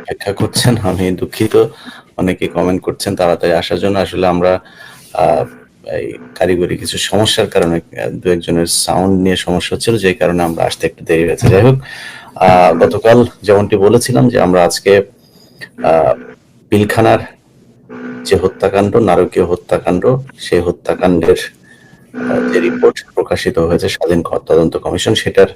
অপেক্ষা করছেন। আমি দুঃখিত। অনেকে কমেন্ট করছেন তাড়াতাড়ি আসার জন্য। আসলে আমরা এই কারিগরি কিছু সমস্যার কারণে দু একজনের সাউন্ড নিয়ে সমস্যা হচ্ছিল, যে কারণে আমরা আসতে একটু দেরি হয়েছে। যাই হোক, গতকাল যেমনটি বলেছিলাম যে আমরা আজকে পিলখানার যে হত্যাকাণ্ড, নারকীয় হত্যাকাণ্ড, সেই হত্যাকাণ্ডের যে রিপোর্ট প্রকাশিত হয়েছে স্বাধীন তদন্ত কমিশন, সেটার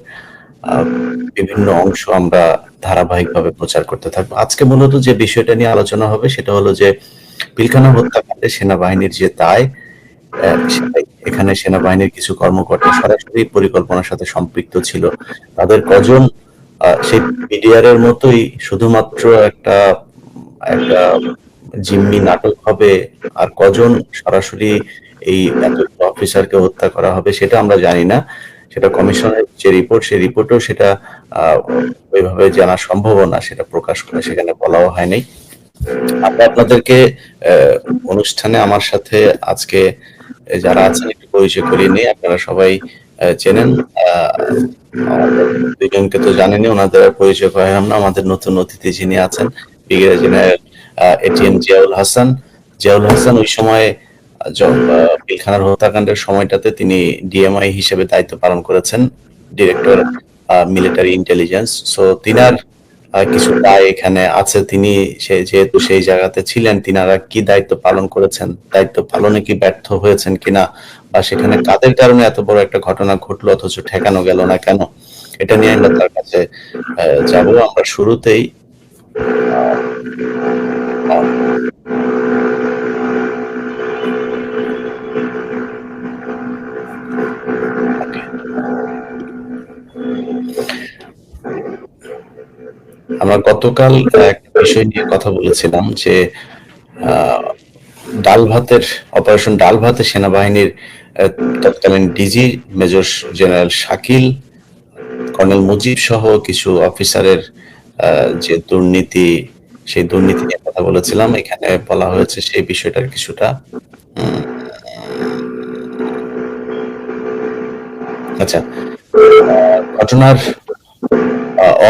বিভিন্ন অংশ আমরা ধারাবাহিকভাবে প্রচার করতে থাকবো। আজকে মূলত যে বিষয়টা নিয়ে আলোচনা হবে সেটা হলো যে পিলখানা হত্যাকাণ্ডে সেনাবাহিনীর যে দায়, এখানে সেনাবাহিনীর কিছু কর্মকর্তা সরাসরি পরিকল্পনার সাথে সম্পৃক্ত ছিল। তাদের কজন সেই বিডিআর এর মতোই শুধুমাত্র একটা একটা জিম্মি নাটক হবে, আর কজন সরাসরি এই অফিসারকে হত্যা করা হবে সেটা আমরা জানি না। সেটা কমিশনের যে রিপোর্ট, সেই রিপোর্টও সেটা ওইভাবে জানা সম্ভব না, সেটা প্রকাশ করে সেখানে বলাও হয়নি। আমরা আপনাদেরকে অনুষ্ঠানে আমার সাথে আজকে যারা আছেন একটু পরিচয় করিয়ে নিই। আপনারা সবাই চেনেন, দুইজনকে তো জানেনই, ওনাদের পরিচয় করালাম না। আমাদের নতুন অতিথি যিনি আছেন, brigadier general ATM Ziaul Hasan. Ziaul Hasan ওই সময় পিলখানার হত্যাকাণ্ডের সময়টাতে তিনি ডিএমআই হিসেবে দায়িত্ব পালন করেছেন, ডিরেক্টর মিলিটারি ইন্টেলিজেন্স। সো তিনার কিছু দায় এখানে আছে। তিনি যেহেতু সেই জায়গাতে ছিলেন, তিনারা কি দায়িত্ব পালন করেছেন, দায়িত্ব পালনে কি ব্যর্থ হয়েছেন কিনা, বা সেখানে কাদের কারণে এত বড় একটা ঘটনা ঘটলো অথচ ঠেকানো গেল না কেন, এটা নিয়ে আমরা তার কাছে যাব। আমরা শুরুতেই আমরা গতকাল একটা বিষয় নিয়ে কথা বলেছিলাম যে অপারেশন ডাল ভাতে সেনাবাহিনীর তৎকালীন DG major general Shakil, colonel Mujib সহ কিছু অফিসারের যে দুর্নীতি, সেই দুর্নীতি নিয়ে কথা বলেছিলাম। এখানে বলা হয়েছে সেই বিষয়টার কিছুটা। আচ্ছা, ঘটনার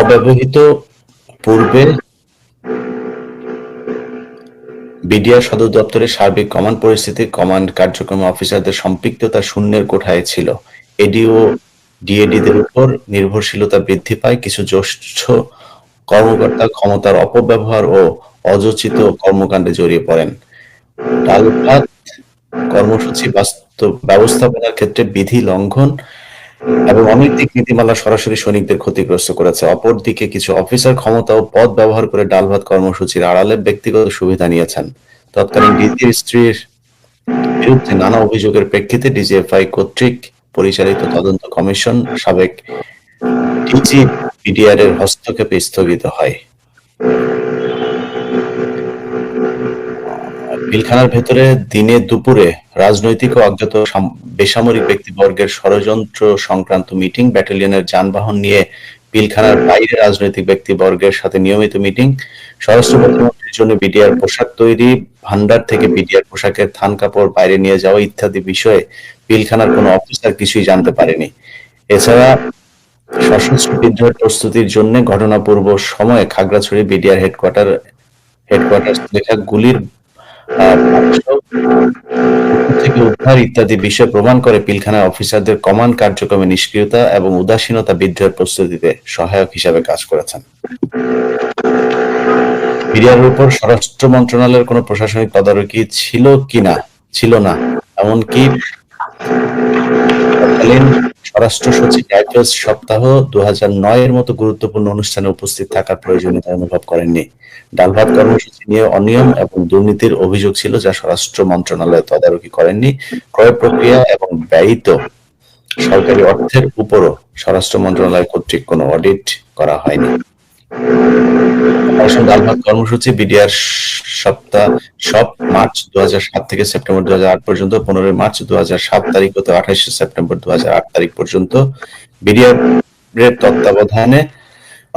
অব্যবহৃত পূর্বে বিডিআর সদর দপ্তরের সার্বিক কমান্ড পরিস্থিতি, কমান্ড কার্যক্রম অফিসারদের সম্পৃক্ততা শূন্যের কোঠায় ছিল। এডিও ডিএডিদের উপর নির্ভরশীলতা বৃদ্ধি পায়। কিছু জ্যেষ্ঠ কর্মকর্তা ক্ষমতার অপব্যবহার ও অযোচিত কর্মকাণ্ডে জড়িয়ে পড়েন। ডাল ভাত কর্মসূচি ব্যবস্থাপনার ক্ষেত্রে বিধি লঙ্ঘন এবং অনৈতিক নীতিমালা সরাসরি সৈনিকদের ক্ষতিগ্রস্ত করেছে। অপরদিকে কিছু অফিসার ক্ষমতা ও পদ ব্যবহার করে ডাল ভাত কর্মসূচির আড়ালে ব্যক্তিগত সুবিধা নিয়েছেন। তৎকালীন ডিজির স্ত্রীর বিরুদ্ধে নানা অভিযোগের প্রেক্ষিতে ডিজিএফআই কর্তৃক পরিচালিত তদন্ত কমিশন সাবেক ডিজি বিডিআর এর হস্তক্ষেপে স্থগিত হয়। পিলখানার ভেতরে দিনে দুপুরে রাজনৈতিক ও অজ্ঞাত বেসামরিক ব্যক্তিবর্গের ষড়যন্ত্র সংক্রান্ত মিটিং, ব্যাটালিয়নের যানবাহন নিয়ে পিলখানার বাইরে রাজনৈতিক ব্যক্তিবর্গের সাথে নিয়মিত মিটিং, স্বরাষ্ট্র প্রতিমন্ত্রীর জন্য বিডিআর পোশাক তৈরি, ভান্ডার থেকে বিডিআর পোশাকের থান কাপড় বাইরে নিয়ে যাওয়া ইত্যাদি বিষয়ে পিলখানার কোনো অফিসার কিছুই জানতে পারেনি। এছাড়া সশস্ত্র বিদ্রোহের প্রস্তুতির জন্য ঘটনা পূর্ব সময়ে খাগড়াছড়ি বিডিআর হেডকোয়ার্টার লেখা গুলির থেকে উদ্ধার ইত্যাদি বিষয় প্রমাণ করে পিলখানার অফিসারদের কমান্ড কার্যক্রমে নিষ্ক্রিয়তা এবং উদাসীনতা বিদ্রোহের প্রস্তুতিতে সহায়ক হিসাবে কাজ করেছেন। বিডিআরের উপর স্বরাষ্ট্র মন্ত্রণালয়ের কোনো প্রশাসনিক তদারকি ছিল কিনা, ছিল না। এমনকি তৎকালীন স্বরাষ্ট্র সচিব রাইফেলস সপ্তাহ 2009 এর মতো গুরুত্বপূর্ণ অনুষ্ঠানে উপস্থিত থাকার প্রয়োজনীয়তা অনুভব করেননি। ডাল ভাত কর্মসূচি নিয়ে অনিয়ম এবং দুর্নীতির অভিযোগ ছিল, যা স্বরাষ্ট্র মন্ত্রণালয় তদারকি করেননি। ক্রয় প্রক্রিয়া এবং ব্যয়িত সরকারি অর্থের উপরও স্বরাষ্ট্র মন্ত্রণালয় কর্তৃক কোনো অডিট করা হয়নি। অপারেশন ডাল ভাত কর্মসূচি বিডিআর সব মার্চ 2007 থেকে সেপ্টেম্বর 2008 পর্যন্ত, 15 মার্চ 2007 তারিখ হতে 28 সেপ্টেম্বর 2008 তারিখ পর্যন্ত বিডিআর এর তত্ত্বাবধানে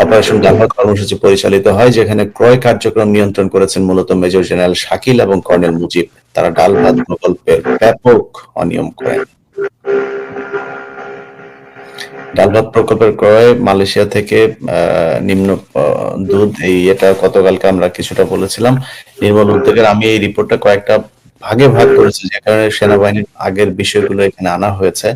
অপারেশন ডাল ভাত কর্মসূচি পরিচালিত হয়, যেখানে ক্রয় কার্যক্রম নিয়ন্ত্রণ করেছেন মূলত মেজর জেনারেল শাকিল এবং কর্নেল মুজিব। তারা ডাল ভাত প্রকল্পের ব্যাপক অনিয়ম করেন। ডাল ভাত প্রকল্পের ক্রয় মালয়েশিয়া থেকে নিম্ন দুধ এটা গতকালকে আমরা কিছুটা বলেছিলাম। নির্মল উদ্যোগের আমি এই রিপোর্টটা কয়েকটা ভাগে ভাগ করেছি, যে কারণে সেনাবাহিনীর আগের বিষয়গুলো এখানে আনা হয়েছে।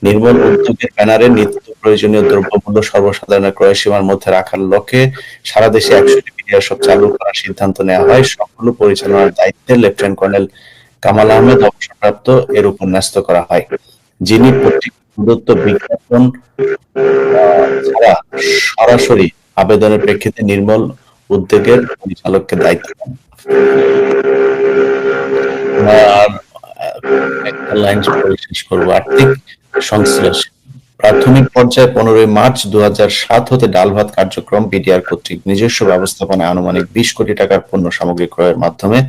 নির্মল উদ্যোগের ব্যানারে নিত্য প্রয়োজনীয় দ্রব্যমূল্য সর্বসাধারণের ক্রয় সীমার মধ্যে রাখার লক্ষ্যে সারা দেশে 100টি বিডিআর শপ চালু করার সিদ্ধান্ত নেওয়া হয়। সবগুলো পরিচালনার দায়িত্বে লেফটেন্যান্ট কর্নেল কামাল আহমেদ অবসরপ্রাপ্ত এর উপর ন্যস্ত করা হয়, যিনি প্রদত্ত বিজ্ঞাপন ছাড়া সরাসরি আবেদনের প্রেক্ষিতে নির্মল উদ্যোগের পরিচালককে দায়িত্ব দেন। আর একটা লাইন শেষ করবো। আর্থিক সংশ্লেষ প্রাথমিক পর্যায়ে 15 মার্চ 2007 হতে ডাল ভাত কার্যক্রম বিডিআর কর্তৃক নিজস্ব ব্যবস্থাপনায় আনুমানিক 20 কোটি টাকার পণ্য সামগ্রী ক্রয়ের মাধ্যমে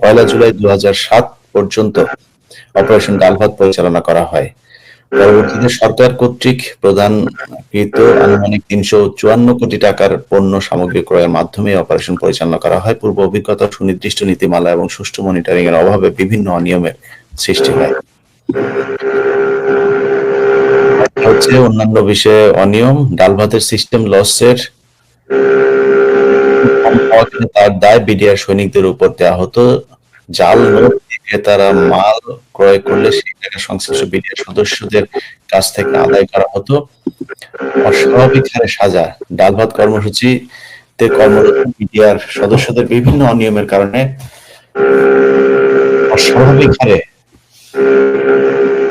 1 জুলাই 2007 পর্যন্ত অপারেশন ডাল ভাত পরিচালনা করা হয়। পরবর্তীতে সরকার কর্তৃক প্রদানকৃত আনুমানিক 354 কোটি টাকার পণ্য সামগ্রী ক্রয়ের মাধ্যমে অপারেশন পরিচালনা করা হয়। পূর্ব অভিজ্ঞতা, সুনির্দিষ্ট নীতিমালা এবং সুষ্ঠু মনিটরিং এর অভাবে বিভিন্ন অনিয়মের সৃষ্টি হয়। হচ্ছে অন্যান্য বিষয়ে অনিয়ম, ডাল ভাতের সিস্টেম লসের তার দায় বিডিআর সৈনিকদের উপর দেওয়া হতো। জাল নোট ক্রেতারা মাল ক্রয় করলে সেই টাকা সংশ্লিষ্ট বিডিআর সদস্যদের কাছ থেকে আদায় করা হতো। অস্বাভাবিক হারে সাজা, ডাল ভাত কর্মসূচিতে কর্মরত বিডিআর সদস্যদের বিভিন্ন অনিয়মের কারণে অস্বাভাবিক হারে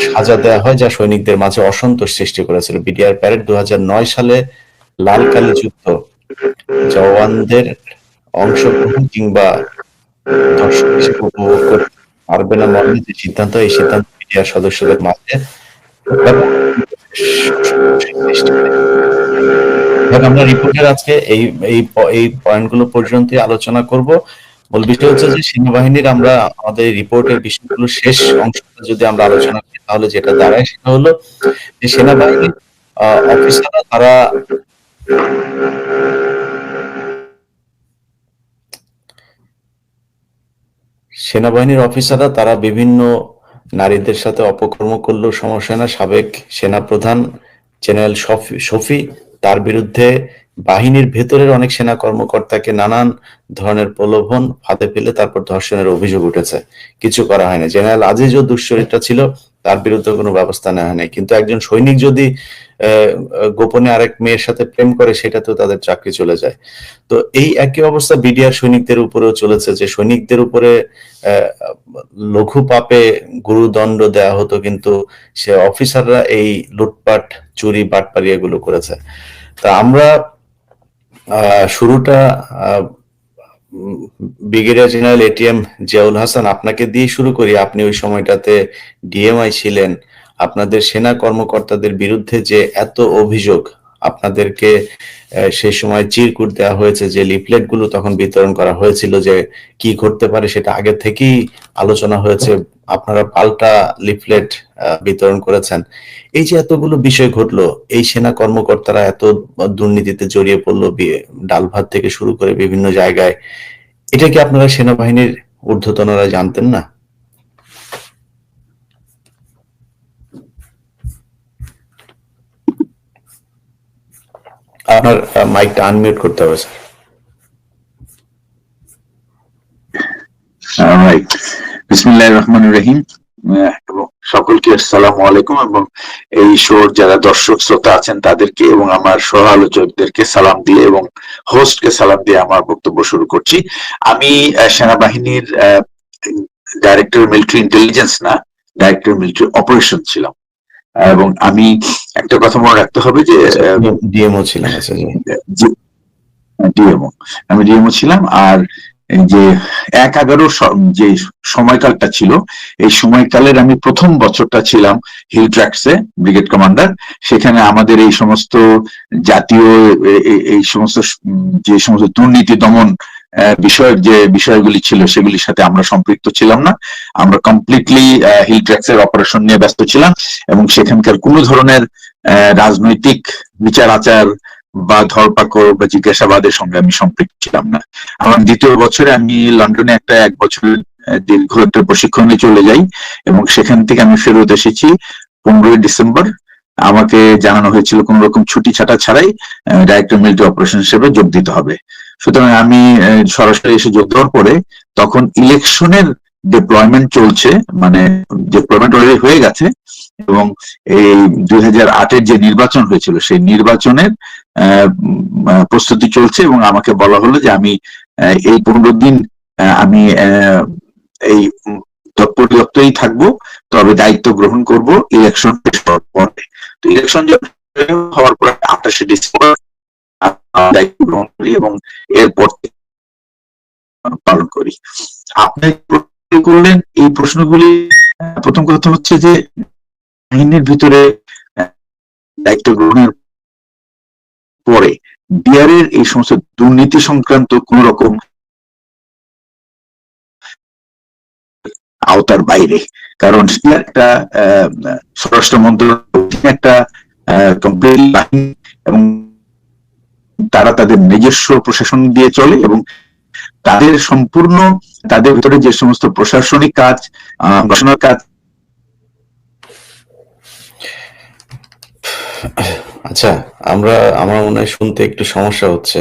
সাজা দেওয়া হয়, যা সৈনিকদের মাঝে অসন্তোষ সৃষ্টি করেছিল। বিডিআর প্যারেড 2009 সালে লাল কালি যুদ্ধ জওয়ানদের অংশগ্রহণ কিংবা দর্শক হিসেবে উপভোগ করতে পারবে না মর্মে যে সিদ্ধান্ত, এই সিদ্ধান্ত বিডিআর সদস্যদের মাঝে আমরা রিপোর্টের আজকে এই পয়েন্টগুলো পর্যন্তই আলোচনা করব। মূল বিষয় হচ্ছে যে সেনাবাহিনীর আমরা আমাদের রিপোর্টের বিষয়গুলো শেষ অংশটা যদি আমরা আলোচনা করি, তাহলে যেটা দাঁড়ায় সেটা হলো যে সেনাবাহিনীর অফিসাররা তারা তারা বিভিন্ন নারীদের সাথে অপকর্ম করলেও সমস্যা না। সাবেক সেনাপ্রধান জেনারেল শফি, তার বিরুদ্ধে বাহিনীর ভেতরের অনেক সেনা কর্মকর্তাকে নানান ধরনের প্রলোভন ফাঁদে ফেলে তারপর ধর্ষণের অভিযোগ উঠেছে, কিছু করা হয়নি। জেনারেল আজিজও দুশ্চরিত্রা ছিল, তার বিরুদ্ধে কোনো ব্যবস্থা নেওয়া হয়নি। কিন্তু একজন সৈনিক যদি গোপনে আরেক মেয়ের সাথে প্রেম করে, সেটাতেও তাদের চাকরি চলে যায়। তো এই একই অবস্থা বিডিআর সৈনিকদের উপরেও চলেছে, যে সৈনিকদের উপরে লঘু পাপে গুরুদণ্ড দেওয়া হতো, কিন্তু সে অফিসাররা এই লুটপাট, চুরি, বাটপারি এগুলো করেছে। তা আমরা শুরুটা brigadier general ATM Ziaul Hasan, আপনাকে দিয়ে শুরু করি। আপনি ওই সময়টাতে ডিএমআই ছিলেন। আপনাদের সেনা কর্মকর্তাদের বিরুদ্ধে যে এত অভিযোগ, আপনাদেরকে সেই সময় চিরকুট দেওয়া হয়েছে, যে লিফলেট গুলো তখন বিতরণ করা হয়েছিল, যে কি ঘটতে পারে সেটা আগে থেকেই আলোচনা হয়েছে, আপনারা পাল্টা লিফলেট বিতরণ করেছেন। এই যে এতগুলো বিষয় ঘটলো, এই সেনা কর্মকর্তারা এত দুর্নীতিতে জড়িয়ে পড়লো, ডাল ভাত থেকে শুরু করে বিভিন্ন জায়গায়, এটা কি আপনারা সেনাবাহিনীর ঊর্ধ্বতনরা জানতেন না? আপনার মাইকটা আনমিউট করতে হবে স্যার। বিসমিল্লাহির রহমানির রহিম। সকলকে আসসালামু আলাইকুম, এবং এই শোর যারা দর্শক শ্রোতা আছেন তাদেরকে এবং আমার সহ আলোচকদেরকে সালাম দিয়ে এবং হোস্টকে সালাম দিয়ে আমার বক্তব্য শুরু করছি। আমি সেনাবাহিনীর ডাইরেক্টর মিলিটারি ইন্টেলিজেন্স না, ডাইরেক্টর মিলিটারি অপারেশন ছিলাম, এবং আমি একটা কথা মনে রাখতে হবে যে ডিএমও ছিলাম। আমি ডিএমও ছিলাম। আর যে 1/11 যে সময়কালটা ছিল, এই সময়কালের আমি প্রথম বছরটা ছিলাম হিল ট্র্যাক্সে ব্রিগেড কমান্ডার। সেখানে আমাদের এই সমস্ত জাতীয় এই সমস্ত যে সমস্ত দুর্নীতি দমন বিষয়ক যে বিষয়গুলি ছিল, সেগুলির সাথে আমরা সম্পৃক্ত ছিলাম না। আমরা কমপ্লিটলি হিল ট্র্যাক্সের অপারেশন নিয়ে ব্যস্ত ছিলাম, এবং সেখানকার কোনো ধরনের রাজনৈতিক বিচার আচার বা ধরপাকড় বা জিজ্ঞাসাবাদের সঙ্গে আমি সম্পৃক্ত ছিলাম না। আমার দ্বিতীয় বছরে আমি লন্ডনে একটা 1 বছরের দীর্ঘ একটা প্রশিক্ষণে চলে যাই, এবং সেখান থেকে আমি ফেরত এসেছি 15 ডিসেম্বর আমাকে জানানো হয়েছিল কোন রকম ছুটি ছাটা ছাড়াই ডাইরেক্টর মিলিটারি অপারেশন হিসেবে যোগ দিতে হবে। সুতরাং আমি সরাসরি এসে যোগ দেওয়ার পরে তখন ইলেকশনের ডিপ্লয়মেন্ট চলছে, মানে ডিপ্লয়মেন্ট অলরেডি হয়ে গেছে, এবং এই 2008-এর যে নির্বাচন হয়েছিল সেই নির্বাচনের প্রস্তুতি চলছে, এবং আমাকে বলা হলো যে আমি এই 15 দিন আমি এই পরিদপ্তরেই থাকবো, তবে দায়িত্ব গ্রহণ করব ইলেকশন পরে। তো ইলেকশন হওয়ার পরে 28শে ডিসেম্বর দায়িত্ব গ্রহণ করি এবং এরপর পালন করি। আপনি করলেন এই প্রশ্নগুলি। প্রথম কথা হচ্ছে যে বাহিনীর ভিতরে দায়িত্ব গ্রহণের পরে বিআরের এই সমস্ত দুর্নীতি সংক্রান্ত কোন রকম আওতার বাইরে, কারণ একটা স্বরাষ্ট্র মন্ত্রণালয় একটা কমপ্লিট বাহিনী এবং তারা তাদের নিজস্ব প্রশাসন দিয়ে চলে, এবং তাদের সম্পূর্ণ তাদের ভিতরে যে সমস্ত প্রশাসনিক কাজ, গবেষণার কাজ। আচ্ছা, আমার মনে হয় শুনতে একটু সমস্যা হচ্ছে।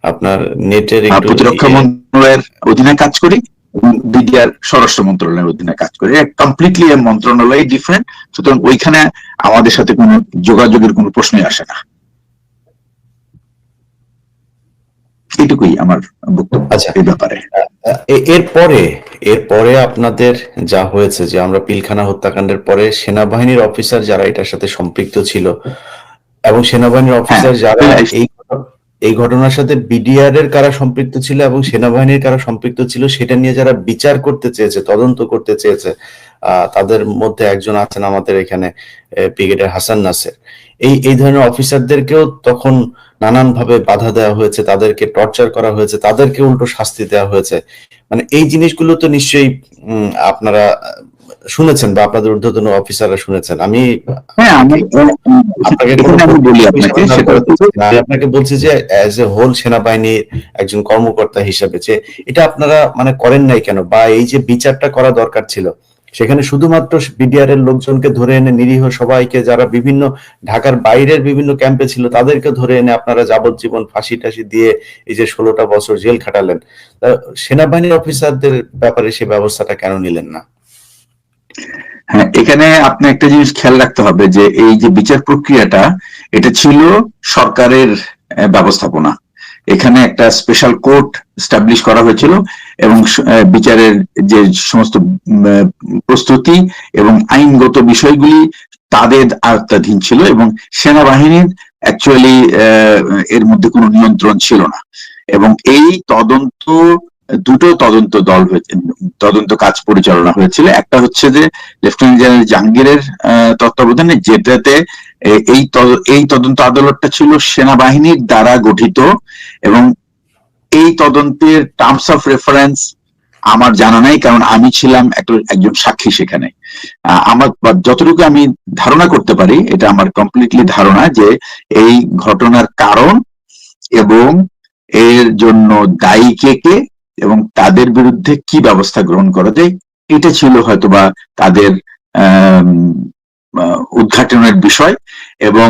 আপনার নেটের একটু প্রতিরক্ষা মন্ত্রণালয়ের অধীনে কাজ করি এবং বিডিআর স্বরাষ্ট্র মন্ত্রণালয়ের অধীনে কাজ করি, কমপ্লিটলি মন্ত্রণালয় ডিফারেন্ট। সুতরাং ওইখানে আমাদের সাথে কোনো যোগাযোগের কোনো প্রশ্নই আসে না। এটুকুই আমার বক্তব্য এই ব্যাপারে। এরপরে আপনাদের যা হয়েছে, যে আমরা পিলখানা হত্যাকাণ্ডের পরে সেনাবাহিনীর অফিসার যারা এটার সাথে সম্পৃক্ত ছিল, এবং সেনাবাহিনীর অফিসার যারা এই ঘটনার সাথে বিডিআর এর কারা সম্পৃক্ত ছিল এবং সেনাবাহিনীর কারা সম্পৃক্ত ছিল সেটা নিয়ে যারা বিচার করতে চেয়েছে, তদন্ত করতে চেয়েছে, তাদের মধ্যে একজন আছেন আমাদের এখানে ব্রিগেডিয়ার হাসান নাসের। এই ধরনের অফিসারদেরকেও তখন নানানভাবে বাধা দেওয়া হয়েছে, তাদেরকে টর্চার করা হয়েছে, তাদেরকে উল্টো শাস্তি দেওয়া হয়েছে। মানে এই জিনিসগুলো তো নিশ্চয়ই আপনারা শুনেছেন বা আপনাদের ঊর্ধ্বতন অফিসাররা শুনেছেন। আমি আপনাকে বলছি যে অ্যাজ এ হোল সেনাবাহিনীর একজন কর্মকর্তা হিসেবে যে এটা আপনারা মানে করেন নাই কেন, বা এই যে বিচারটা করা দরকার ছিল, সেখানে শুধুমাত্র বিডিআর এর লোকজনকে ধরে এনে নিরীহ সবাইকে যারা বিভিন্ন ঢাকার বাইরের বিভিন্ন ক্যাম্পে ছিল তাদেরকে ধরে এনে আপনারা যাবজ্জীবন ফাঁসি টাসি দিয়ে এই যে 16টা বছর জেল খাটালেন, সেনাবাহিনীর অফিসারদের ব্যাপারে সে ব্যবস্থাটা কেন নিলেন না? হ্যাঁ, এখানে আপনি একটা জিনিস খেয়াল রাখতে হবে যে এই যে বিচার প্রক্রিয়াটা, এটা ছিল সরকারের ব্যবস্থাপনা। এখানে একটা স্পেশাল কোর্ট স্টাবলিশ করা হয়েছিল এবং বিচারের যে সমস্ত প্রস্তুতি এবং আইনগত বিষয়গুলি তাদের আওতাধীন ছিল, এবং সেনাবাহিনীর অ্যাকচুয়ালি এর মধ্যে কোনো নিয়ন্ত্রণ ছিল না। এবং এই দুটো তদন্ত দল হয়েছে, তদন্ত কাজ পরিচালনা হয়েছিল। একটা হচ্ছে যে লেফটেন্যান্ট জেনারেল জাহাঙ্গীরের তত্ত্বাবধানে, যেটাতে এই তদন্ত আদালতটা ছিল সেনাবাহিনীর দ্বারা গঠিত, এবং এই তদন্তের টার্মস অফ রেফারেন্স আমার জানা নাই, কারণ আমি ছিলাম একজন সাক্ষী সেখানে। আমার যতটুকু আমি ধারণা করতে পারি, এটা আমার কমপ্লিটলি ধারণা যে এই ঘটনার কারণ এবং এর জন্য দায়ী কে এবং তাদের বিরুদ্ধে কি ব্যবস্থা গ্রহণ করা যায়, এটা ছিল হয়তোবা তাদের উদ্ঘাটনের বিষয়। এবং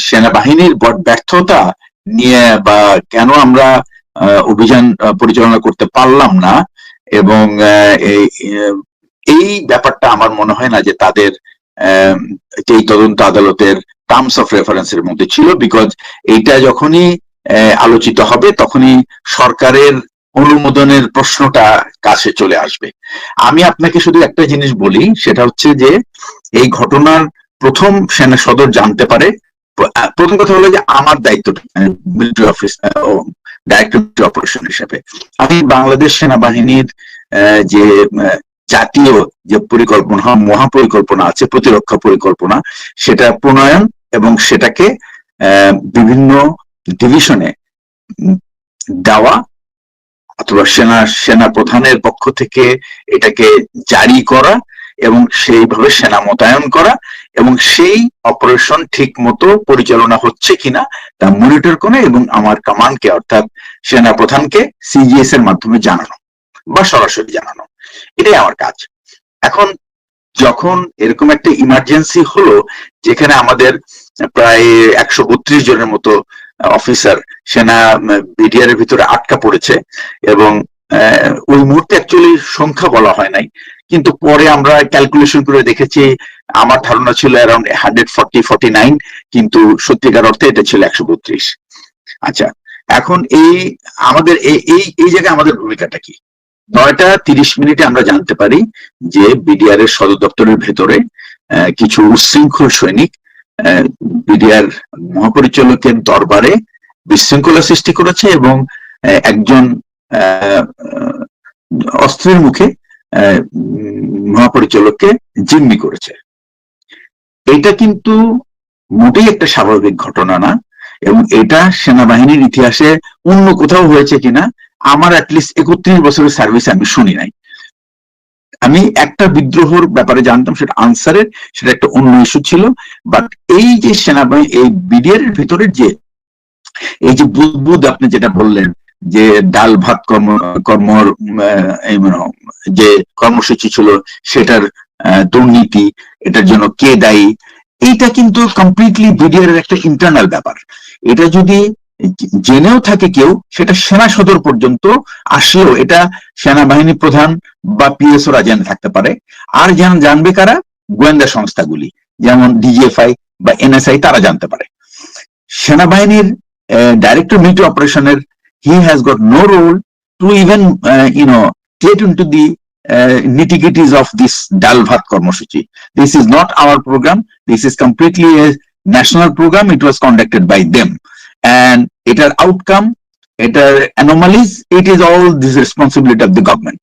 সেনাবাহিনীর ব্যর্থতা নিয়ে বা কেন আমরা অভিযান পরিচালনা করতে পারলাম না, এবং এই ব্যাপারটা আমার মনে হয় না যে তাদের এই তদন্ত আদালতের টার্মস অফ রেফারেন্সের মধ্যে ছিল, বিকজ এইটা যখনই আলোচিত হবে তখনই সরকারের অনুমোদনের প্রশ্নটা কাছে চলে আসবে। আমি আপনাকে শুধু একটা জিনিস বলি, সেটা হচ্ছে যে এই ঘটনার প্রথম সেনা সদর জানতে পারে, প্রথম কথা হলো যে আমার দায়িত্ব মিলিটারি অফিস ডাইরেক্টর অপারেশন হিসেবে আমি বাংলাদেশ সেনাবাহিনীর যে জাতীয় যে পরিকল্পনা, মহাপরিকল্পনা আছে, প্রতিরক্ষা পরিকল্পনা, সেটা প্রণয়ন এবং সেটাকে বিভিন্ন ডিভিশনে দেওয়া অথবা সেনা প্রধানের পক্ষ থেকে এটাকে জারি করা এবং সেইভাবে সেনা মোতায়েন করা, এবং সেই অপারেশন ঠিক মতো পরিচালনা হচ্ছে কিনা তা মনিটর করে এবং আমার কমান্ডকে অর্থাৎ সেনা প্রধানকে সিজিএস এর মাধ্যমে জানানো বা সরাসরি জানানো, এটাই আমার কাজ। এখন যখন এরকম একটা ইমার্জেন্সি হলো যেখানে আমাদের প্রায় 132 জনের মতো অফিসার সেনা বিডিআর এর ভিতরে আটকা পড়েছে, এবং ওই মুহূর্তে অ্যাকচুয়ালি সংখ্যা বলা হয় নাই, কিন্তু পরে আমরা ক্যালকুলেশন করে দেখেছি, আমার ধারণা ছিল অ্যারাউন্ড 149, কিন্তু সত্যিকার অর্থে এটা ছিল 132। আচ্ছা, এখন এই আমাদের এই জায়গায় আমাদের ভূমিকাটা কি? 9:30 আমরা জানতে পারি যে বিডিআর এর সদর দপ্তরের ভেতরে কিছু উচ্ছৃঙ্খল সৈনিক বিডিআর মহাপরিচালকের দরবারে বিশৃঙ্খলা সৃষ্টি করেছে এবং একজন অস্ত্রের মুখে মহাপরিচালককে জিম্মি করেছে। এটা কিন্তু মোটেই একটা স্বাভাবিক ঘটনা না, এবং এটা সেনাবাহিনীর ইতিহাসে অন্য কোথাও হয়েছে কিনা আমার অ্যাটলিস্ট 31 বছরের সার্ভিসে আমি শুনি নাই। আমি একটা বিদ্রোহর ব্যাপারে জানতাম, সেটা আনসারের, সেটা একটা অন্য ইস্যু ছিল। বাট এই যে সেনাবাহিনী, এই বিডিআর এর ভিতরের যে এই যে বুদবুদ আপনি যেটা বললেন যে ডাল ভাত কর্মর যে কর্মসূচি ছিল সেটার দুর্নীতি, এটার জন্য কে দায়ী, এইটা কিন্তু কমপ্লিটলি বিডিআর এর একটা ইন্টারনাল ব্যাপার। এটা যদি জেনেও থাকে কেউ, সেটা সেনা সদর পর্যন্ত আসলেও এটা সেনাবাহিনী প্রধান বা পিএসওরা জেনে থাকতে পারে। আর জানবে কারা? গোয়েন্দা সংস্থাগুলি, যেমন ডিজিএফআই বা এনএসআই, তারা জানতে পারে। সেনাবাহিনীর ডাইরেক্টর মিলিটারি অপারেশনের he has got no role to even get into the nitty-gritties of this dal bhat karmasuchi. This is not our program. This is completely a national program. It was conducted by them, and etar outcome, etar anomalies, it is all this responsibility of the government,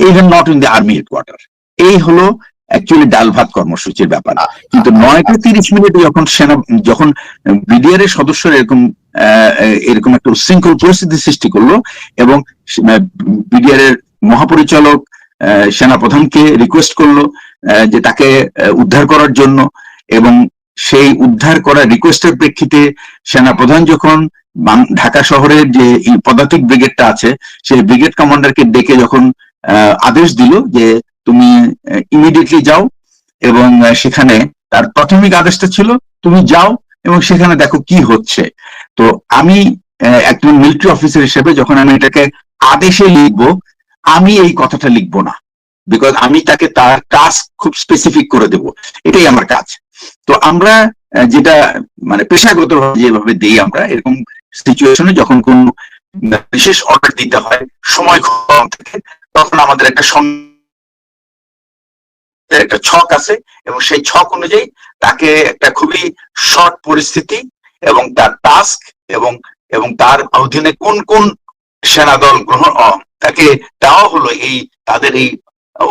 even not in the army headquarter. এই হলো actually ডাল ভাত কর্মসূচির ব্যাপার। কিন্তু 9:30 যখন BDR এর সদস্যরা এরকম একটা উচ্ছৃঙ্খল পরিস্থিতি সৃষ্টি করলো, এবং বিডিআর এর মহাপরিচালক সেনাপ্রধানকে রিকোয়েস্ট করলো যে তাকে উদ্ধার করার জন্য, এবং সেই উদ্ধার করার রিকোয়েস্টের প্রেক্ষিতে সেনাপ্রধান যখন ঢাকা শহরের যে পদাতিক ব্রিগেডটা আছে, সেই ব্রিগেড কমান্ডারকে ডেকে যখন আদেশ দিল যে তুমি ইমিডিয়েটলি যাও, এবং সেখানে তার প্রাথমিক আদেশটা ছিল তুমি যাও এবং সেখানে দেখো কি হচ্ছে। তো আমি একজন মিলিটারি অফিসার হিসেবে যখন আমি এটাকে আদেশে লিখবো, আমি এই কথাটা লিখবো না, বিকজ আমি তাকে তার কাজ খুব স্পেসিফিক করে দেব, এটাই আমার কাজ। তো আমরা যেটা মানে পেশাগত যেভাবে দিই, আমরা এরকম সিচুয়েশনে যখন কোন বিশেষ অর্ডার দিতে হয়, সময় কম থাকে, তখন আমাদের একটা ছক আছে, এবং সেই ছক অনুযায়ী তাকে একটা খুবই শর্ট পরিস্থিতি এবং তার টাস্ক এবং তার অধীনে কোন কোন সেনাদল তাকে দেওয়া হলো তাদের এই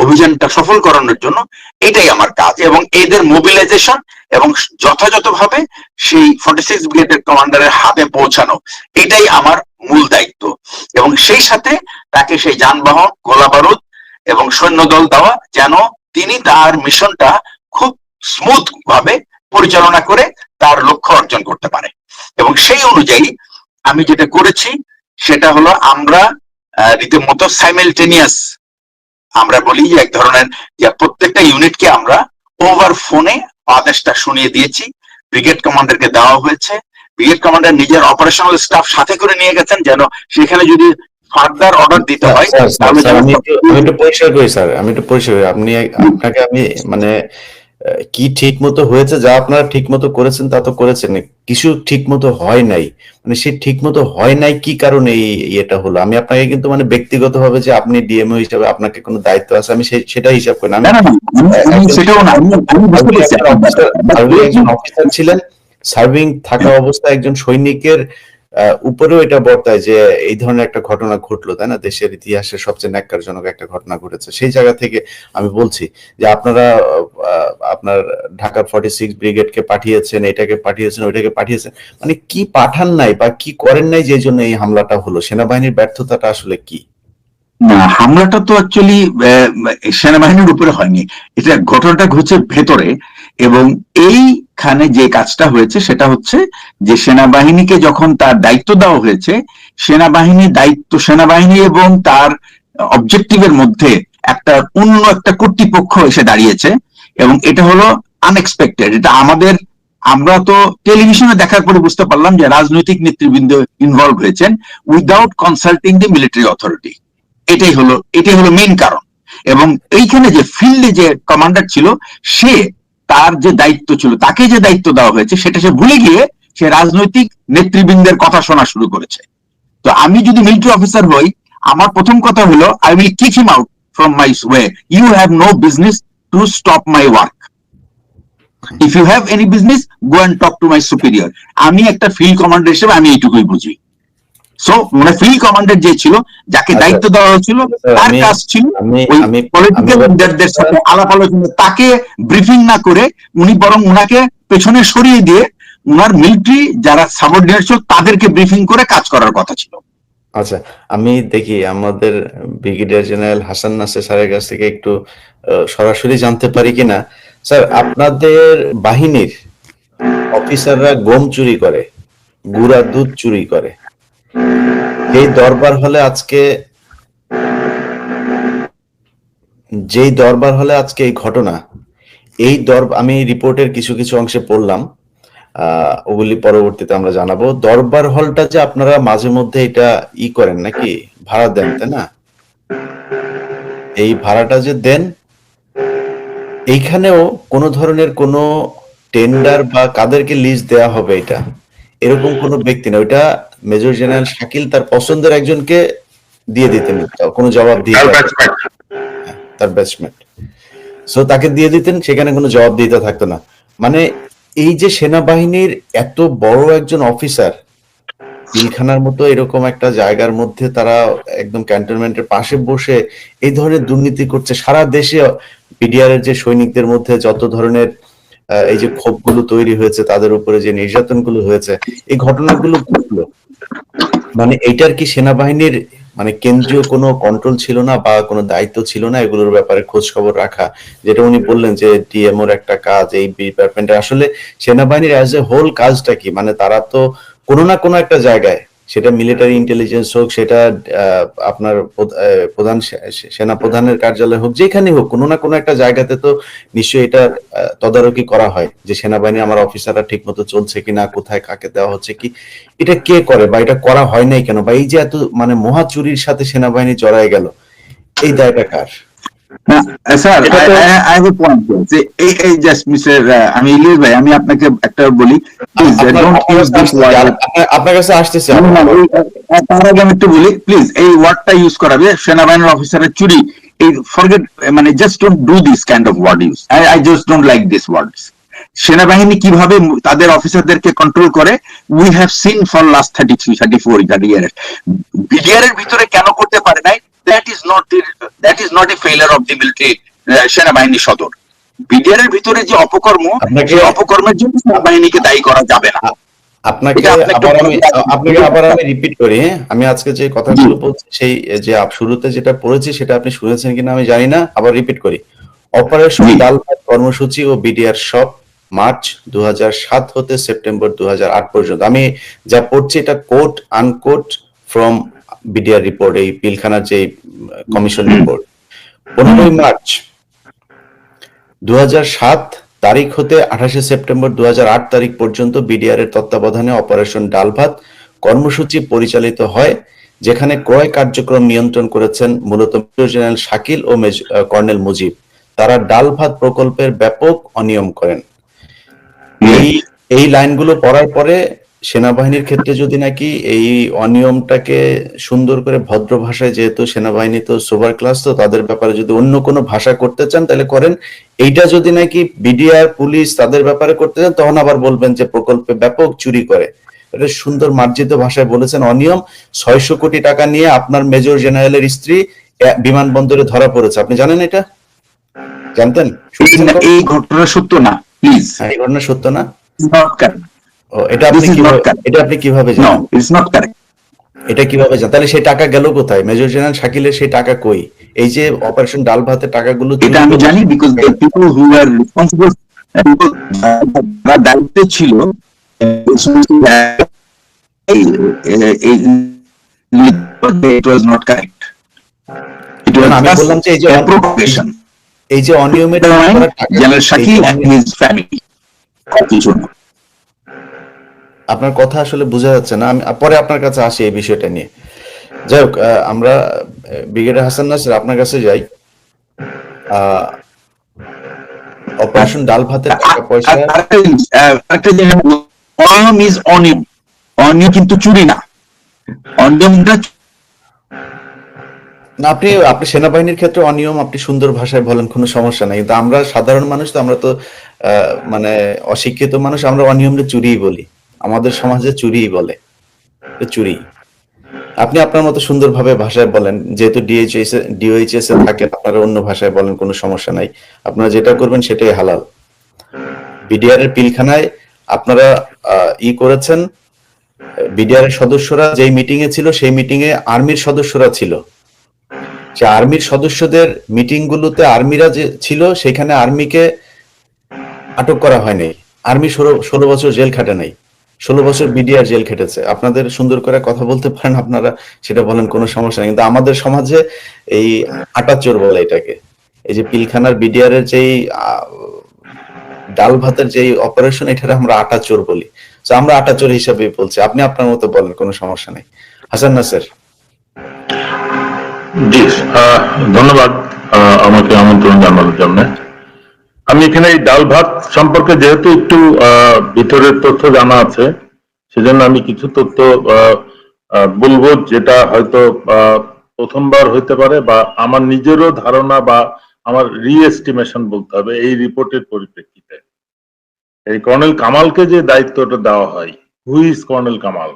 অভিযানটা সফল করানোর জন্য, এটাই আমার কাজ। এবং এদের মোবিলাইজেশন এবং যথাযথভাবে সেই 46 ব্রিগেডের কমান্ডারের হাতে পৌঁছানো, এটাই আমার মূল দায়িত্ব। এবং সেই সাথে তাকে সেই যানবাহন, গোলাবারুদ এবং সৈন্যদল দেওয়া, যেন তিনি তার মিশনটা খুব স্মুথ ভাবে পরিচালনা করে তার লক্ষ্য অর্জন করতে পারে। এবং সেই অনুযায়ী আমি যেটা করেছি সেটা হলো, আমরা রীতিমতো সাইমেলটেনিয়াস, আমরা বলি যে এক ধরনের, যে প্রত্যেকটা ইউনিটকে আমরা ওভার ফোনে আদেশটা শুনিয়ে দিয়েছি, ব্রিগেড কমান্ডারকে দেওয়া হয়েছে। ব্রিগেড কমান্ডার নিজের অপারেশনাল স্টাফ সাথে করে নিয়ে গেছেন, যেন সেখানে যদি ফার্দার অর্ডার দিতে হয় তাহলে। আমি একটু পরিষ্কার করি স্যার, আপনাকে আমি মানে কি ঠিক মতো হয়েছে, যা আপনারা ঠিক মতো করেছেন তা তো করেছেন, কিছু ঠিক মতো হয় নাই, মানে সে ঠিক মতো হয় নাই কি কারণে এটা হলো। আমি আপনাকে কিন্তু মানে ব্যক্তিগত ভাবে যে আপনি ডিএমও হিসাবে আপনাকে কোনো দায়িত্ব আছে, আমি সেটা হিসাব করি না। অফিসার ছিলেন, সার্ভিং থাকা অবস্থায় একজন সৈনিকের উপরেও এটা বর্তায় যে এই ধরনের একটা ঘটনা ঘটলো, তাই না? দেশের ইতিহাসে সবচেয়ে ন্যাক্কারজনক একটা ঘটনা ঘটেছে। সেই জায়গা থেকে আমি বলছি যে আপনারা আপনার ঢাকা 46 ব্রিগেডকে পাঠিয়েছেন, এটাকে পাঠিয়েছেন, ওইটাকে পাঠিয়েছেন, মানে কি পাঠান নাই বা কি করেন নাই যে জন্য এই হামলাটা হলো? সেনাবাহিনীর ব্যর্থতাটা আসলে কি? না, হামলাটা তো অ্যাকচুয়ালি সেনাবাহিনীর উপরে হয়নি, এটা ঘটনাটা ঘটছে ভেতরে। এবং এইখানে যে কাজটা হয়েছে সেটা হচ্ছে যে সেনাবাহিনীকে যখন তার দায়িত্ব দেওয়া হয়েছে, সেনাবাহিনী এবং তার অবজেক্টিভের মধ্যে অন্য একটা কর্তৃপক্ষ এসে দাঁড়িয়েছে, এবং এটা হলো আনএক্সপেক্টেড। এটা আমরা তো টেলিভিশনে দেখার পরে বুঝতে পারলাম যে রাজনৈতিক নেতৃবৃন্দ ইনভলভ হয়েছেন উইদাউট কনসাল্টিং দি মিলিটারি অথরিটি। এটাই হলো মেইন কারণ। এবং এইখানে যে ফিল্ডে যে কমান্ডার ছিল, সে তার যে দায়িত্ব ছিল, তাকে যে দায়িত্ব দেওয়া হয়েছে সেটা সে ভুলে গিয়ে সে রাজনৈতিক নেতৃবৃন্দের কথা শোনা শুরু করেছে। তো আমি যদি মিলিটারি অফিসার হই, আমার প্রথম কথা হলো I will kick him out from my way. You have no business to stop my work. If you have any business, go and talk to my superior. আমি একটা ফিল্ড কমান্ডার হিসেবে আমি এইটুকুই বুঝি। সো মানে ফিল্ড কমান্ডার যে ছিল, যাকে দায়িত্ব দেওয়া হয়েছিল, তার কাজ ছিল ওই পলিটিক্যাল লিডারদের সাথে আলাপ আলোচনা, তাকে ব্রিফিং না করে উনি বরং উনাকে পেছনে সরিয়ে দিয়ে উনার মিলিটারি যারা সাবঅর্ডিনেট ছিল তাদেরকে ব্রিফিং করে কাজ করার কথা ছিল। আচ্ছা, আমি দেখি আমাদের ব্রিগেডিয়ার জেনারেল হাসান নাসির স্যারের কাছ থেকে একটু সরাসরি জানতে পারি কিনা। স্যার, আপনাদের বাহিনীর অফিসাররা গম চুরি করে, গুঁড়া দুধ চুরি করে, এই দরবার হলে আজকে এই ঘটনা, আমি রিপোর্টের কিছু কিছু অংশে পড়লাম, ওগুলি পরবর্তীতে আমরা জানাবো। দরবার হলটা যে আপনারা মাঝে মধ্যে এটা করেন নাকি, ভাড়া দেন, তাই না? এই ভাড়াটা যে দেন, এইখানেও কোনো ধরনের কোনো টেন্ডার বা কাদেরকে লিজ দেয়া হবে এটা এরকম কোনো ব্যক্তি না, ওইটা মেজর জেনারেল শাকিল তার পছন্দের একজনকে দিয়ে দিতেন, কোনো জবাব দিয়ে তার ব্যাচমেট, সো তাকে দিয়ে দিতেন, সেখানে কোনো জবাব দিতে থাকতো না। মানে এই যে সেনাবাহিনীর এত বড় একজন অফিসার পিলখানার মতো এরকম একটা জায়গার মধ্যে তারা একদম ক্যান্টনমেন্টের পাশে বসে এই ধরনের দুর্নীতি করছে, সারা দেশে বিডিআর এর যে সৈনিকদের মধ্যে যত ধরনের এই যে ক্ষোভগুলো তৈরি হয়েছে, তাদের উপরে যে নির্যাতনগুলো হয়েছে, এই ঘটনাগুলো ঘটলো, মানে এইটার কি সেনাবাহিনীর মানে কেন্দ্রীয় কোনো কন্ট্রোল ছিল না বা কোনো দায়িত্ব ছিল না এগুলোর ব্যাপারে খোঁজ খবর রাখা? যেটা উনি বললেন যে ডিএমওর একটা কাজ, এই ডিপার্টমেন্টের আসলে সেনাবাহিনীর অ্যাজ এ হোল কাজটা কি? মানে তারা তো কোনো না কোনো একটা জায়গায়, সেটা মিলিটারি ইন্টেলিজেন্স হোক, সেটা আপনার প্রধান সেনা প্রধানের কার্যালয় হোক, যেখানে হোক, কোনো না কোনো একটা জায়গাতে তো নিশ্চয়ই এটা তদারকি করা হয় যে সেনাবাহিনী আমার অফিসাররা ঠিক মতো চলছে কিনা, কোথায় কাকে দেওয়া হচ্ছে কি, এটা কে করে বা এটা করা হয় নাই কেন, বা এই যে এত মানে মহা চুরির সাথে সেনাবাহিনী জড়ায় গেল, এই দায়টা কার? Sir, I have a point যে এই জাস্ট মিস্টার আমি ইলিয়াস ভাই, আমি আপনাকে একটা বলি, please don't use this word. আপনার কাছে আসতেছে, তার আগে আমি একটু বলি, প্লিজ এই ওয়ার্ডটা ইউজ করাবে সেনাবাহিনীর অফিসারের চুরি, এই ফরগেট, মানে just don't do this kind of word use. I just don't like this words. সেনাবাহিনী কিভাবে তাদের অফিসারদেরকে কন্ট্রোল করে, we have seen for last 33-34 years. BDR এর ভিতরে কেন করতে পারে নাই, that is not a failure of the military, সেনাবাহিনী সদর। বিডিআর এর ভিতরে যে অপকর্ম, সেই অপকর্মের জন্য সেনাবাহিনীকে দায়ী করা যাবে না। আপনাকে আবার আমি রিপিট করি, হ্যাঁ, আমি আজকে যে কথাগুলো বলছি সেই যে শুরুতে যেটা পড়েছি সেটা আপনি শুনেছেন কিনা আমি জানি না, আবার রিপিট করি। অপারেশন ডাল ভাত কর্মসূচি ও বিডিআর সব মার্চ 2007 হতে সেপ্টেম্বর 2008 পর্যন্ত। আমি যা পড়ছি এটা coat unquote from BDR report, এই পিলখানার যে কমিশন রিপোর্ট। 15 মার্চ 2007 তারিখ হতে 28 সেপ্টেম্বর 2008 তারিখ পর্যন্ত বিডিআর এর তত্ত্বাবধানে অপারেশন ডাল ভাত কর্মসূচি পরিচালিত হয়, যেখানে ক্রয় কার্যক্রম নিয়ন্ত্রণ করেছেন মূলত মেজর জেনারেল শাকিল ও কর্নেল মুজিব। তারা ডাল ভাত প্রকল্পের ব্যাপক অনিয়ম করেন। এই লাইনগুলো পড়ার পরে সেনাবাহিনীর ক্ষেত্রে যদি নাকি এই অনিয়মটাকে সুন্দর করে ভদ্র ভাষায়, যেহেতু সেনাবাহিনী তো সুপার ক্লাস, তো তাদের ব্যাপারে যদি অন্য কোনো ভাষা করতে চান তাহলে করেন, এইটা যদি নাকি বিডিআর পুলিশ তাদের ব্যাপারে করতে চান তখন আবার বলবেন যে প্রকল্পে ব্যাপক চুরি করে। এটা সুন্দর মার্জিত ভাষায় বলেছেন অনিয়ম। 600 কোটি টাকা নিয়ে আপনার মেজর জেনারেলের স্ত্রী বিমানবন্দরে ধরা পড়েছে, আপনি জানেন? এটা জানতেন? এই ঘটনা সত্য না, প্লিজ। এই ঘটনা সত্য না? এটা আপনি কিভাবে জানেন? এটা কিভাবে জানেন? তাহলে সেই টাকা গেল কোথায়? মেজর জেনারেল শাকিলের সেই টাকা কই? এই যে অপারেশন ডাল ভাতের টাকাগুলো, এটা আমি জানি, because the people who R responsible, যারা দায়িত্বে ছিল, it was not correct. It was আমি বললাম যে এই যে provocation. এই যে অনিয়মের general Shakil and his family, আপনার কথা আসলে বোঝা যাচ্ছে না, আমি পরে আপনার কাছে আসি এই বিষয়টা নিয়ে। যাই হোক, আমরা ব্রিগেডিয়ার হাসান নাসির আপনার কাছে যাই। অপারেশন ডাল ভাতের টাকা পয়সা, অনিয়ম ইজ অনিয়ম, অনিয়ম কিন্তু চুরি না, অনিয়মটা আপনি আপনি সেনাবাহিনীর ক্ষেত্রে অনিয়ম আপনি সুন্দর ভাষায় বলেন, কোনো সমস্যা নাই, কিন্তু আমরা সাধারণ মানুষ তো, আমরা তো মানে অশিক্ষিত মানুষ, আমরা অনিয়মকে চুরিই বলি, আমাদের সমাজে চুরিই বলে, চুরি। আপনি আপনার মতো সুন্দরভাবে ভাষায় বলেন, যেহেতু ডিওএইচএস এ থাকেন, আপনারা অন্য ভাষায় বলেন, কোনো সমস্যা নাই, আপনারা যেটা করবেন সেটাই হালাল। বিডিআর এর পিলখানায় আপনারা করেছেন, বিডিআর এর সদস্যরা যেই মিটিং এ ছিল, সেই মিটিং এ আর্মির সদস্যরা ছিল, যে আর্মির সদস্যদের মিটিং গুলোতে আর্মিরা যে ছিল, সেখানে আর্মিকে আটক করা হয়নি, আর্মি 16 বছর জেল খাটে নাই, 16 বছর বিডিআর জেল খেটেছে। আপনাদের সুন্দর করে কথা বলতে পারেন, আপনারা সেটা বলেন, কোনো সমস্যা নেই, কিন্তু আমাদের সমাজে এই আটাচোর বলে এটাকে। এই যে পিলখানার বিডিআর এর যেই ডাল ভাতের যেই অপারেশন, এটাকে আমরা আটাচোর বলি, তো আমরা আটাচোর হিসাবে বলছি, আপনি আপনার মতো বলেন, কোনো সমস্যা নেই। হাসান নাসির। জি, ধন্যবাদ আমাকে আমন্ত্রণ জানানোর জন্য। আমি এখানে এই ডাল ভাত সম্পর্কে যেহেতু একটু ভিতরের তথ্য জানা আছে, সেজন্য আমি কিছু তথ্য বলবো, যেটা হয়তো প্রথমবার হইতে পারে, বা আমার নিজেরও ধারণা, বা আমার রিএস্টিমেশন বলতে হবে এই রিপোর্টের পরিপ্রেক্ষিতে। এই কর্নেল কামালকে যে দায়িত্বটা দেওয়া হয়, হু ইজ কর্নেল কামাল,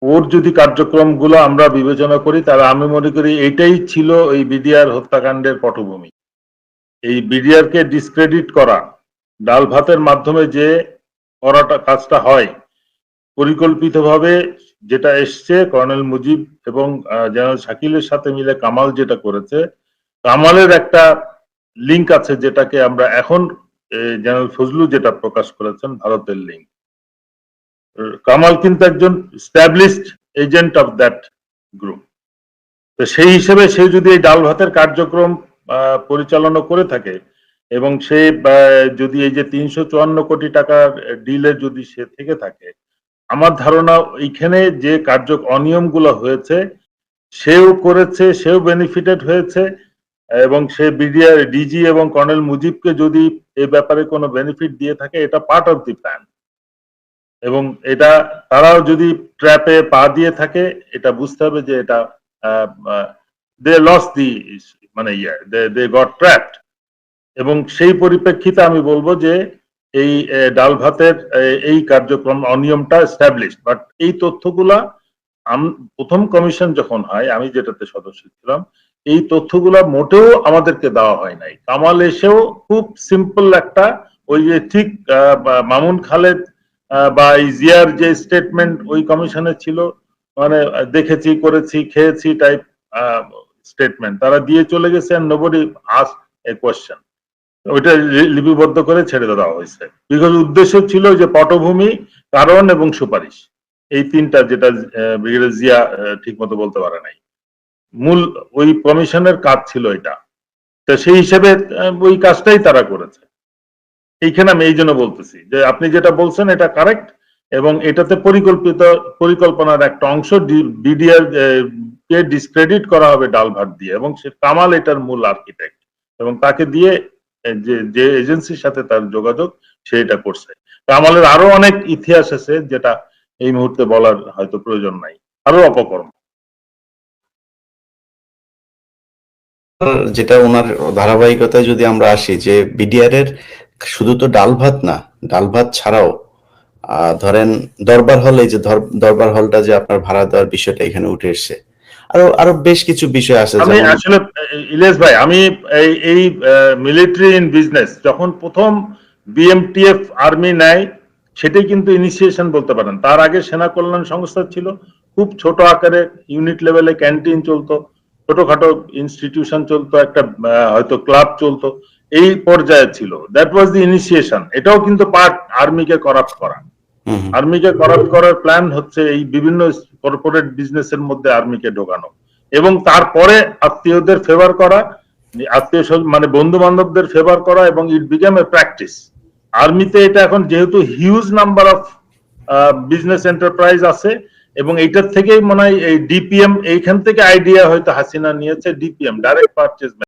ওর যদি কার্যক্রমগুলো আমরা বিবেচনা করি, তাহলে আমি মনে করি এটাই ছিল এই বিডিআর হত্যাকাণ্ডের পটভূমি। এই বিডিআর কে ডিসক্রেডিট করা, ডাল ভাতের মাধ্যমে যে করাটা কাজটা হয় পরিকল্পিতভাবে, যেটা এসছে কর্নেল মুজিব এবং জেনারেল শাকিলের সাথে মিলে কামাল যেটা করেছে, কামালের একটা লিঙ্ক আছে, যেটাকে আমরা এখন জেনারেল ফজলু যেটা প্রকাশ করেছেন, ভারতের লিঙ্ক। কামাল কিন্তু একজন established agent of that group, তো সেই হিসেবে সে যদি এই ডাল ভাতের কার্যক্রম পরিচালনা করে থাকে, এবং সে যদি এই যে 354 কোটি টাকার ডিলে যদি সে থেকে থাকে, আমার ধারণা এইখানে যে অনিয়মগুলো হয়েছে সেও করেছে, সেও বেনিফিটেড হয়েছে, এবং সে বিডিআর ডিজি এবং কর্নেল মুজিবকে যদি এই ব্যাপারে কোনো বেনিফিট দিয়ে থাকে, এটা পার্ট অফ দি প্ল্যান। এবং এটা তারাও যদি ট্র্যাপে পা দিয়ে থাকে, এটা বুঝতে হবে যে এটা দে লস দি, মানে দে গট ট্র্যাপড। এবং সেই পরিপ্রেক্ষিতে আমি বলবো যে এই ডাল ভাতের এই কার্যক্রম অনিয়মটা এস্টাবলিশড, বাট এই তথ্যগুলা প্রথম কমিশন যখন হয়, আমি যেটাতে সদস্য ছিলাম, এই তথ্যগুলা মোটেও আমাদেরকে দেওয়া হয় নাই। কামাল এসেও খুব সিম্পল একটা, ওই যে ঠিক মামুন খালেদ বা এই জিয়ার যে স্টেটমেন্ট ওই কমিশনে ছিল, মানে দেখেছি, করেছি, খেয়েছি টাইপ স্টেটমেন্ট তারা দিয়ে চলে গেছে, নোবডি আস্কড এ কোয়েশ্চেন। ওইটা লিপিবদ্ধ করে ছেড়ে দেওয়া হয়েছে, বিকজ উদ্দেশ্য ছিল যে পটভূমি, কারণ এবং সুপারিশ, এই তিনটা, যেটা ব্রিগেডিয়ার জিয়া ঠিক মতো বলতে পারে নাই। মূল ওই কমিশনের কাজ ছিল এটা, তো সেই হিসেবে ওই কাজটাই তারা করেছে। এইখানে আমি এই জন্য বলতেছি যে আপনি যেটা বলছেন এটা কারেক্ট, এবং এটাতে পরিকল্পনার একটা অংশ, বিডিআর কে ডিসক্রেডিট করা হবে ডাল ভাত দিয়ে, এবং সে কামাল এটার মূল আর্কিটেক্ট, এবং তাকে দিয়ে যে এজেন্সির সাথে তার যোগাযোগ, সে এটা করছে। কামালের আরো অনেক ইতিহাস আছে, যেটা এই মুহূর্তে বলার হয়তো প্রয়োজন নাই, আরো অপকর্ম। যেটা ওনার ধারাবাহিকতায় যদি আমরা আসি, যে বিডিআর এর শুধু তো ডাল ভাত না, ডাল ভাত ছাড়াও ধরেন দরবার হল, এই যে দরবার হলটা যে আপনার ভাড়া দেওয়ার বিষয়টা এখানে উঠে এসছে, আরো আরো বেশ কিছু বিষয় আছে। আমি আসলে ইলিয়াস ভাই, আমি এই মিলিটারি ইন বিজনেস যখন প্রথম বিএমটিএফ আর্মি নেয়, সেটাই কিন্তু ইনিশিয়েশন বলতে পারেন। তার আগে সেনা কল্যাণ সংস্থা ছিল, খুব ছোট আকারে ইউনিট লেভেলে ক্যান্টিন চলতো, ছোটখাটো ইনস্টিটিউশন চলতো, একটা হয়তো ক্লাব চলতো, এই পর্যায়ে ছিল। That was the initiation. এটাও কিন্তু পার্ট আর্মিকে করাপ্ট করা। আর্মিকে করাপ্ট করার প্ল্যান হচ্ছে এই বিভিন্ন কর্পোরেট বিজনেসের মধ্যে আর্মিকে ঢোকানো, এবং তারপরে আত্মীয়দের ফেভার করা, আত্মীয় স্বজন মানে বন্ধু বান্ধবদের ফেভার করা, এবং ইট বিকাম এ প্র্যাকটিস। আর্মিতে এটা এখন যেহেতু huge number of business enterprise আছে, এবং এইটার থেকেই মনে হয় এই ডিপিএম, এইখান থেকে আইডিয়া হয়তো হাসিনা নিয়েছে, ডিপিএম, ডাইরেক্ট পারচেজ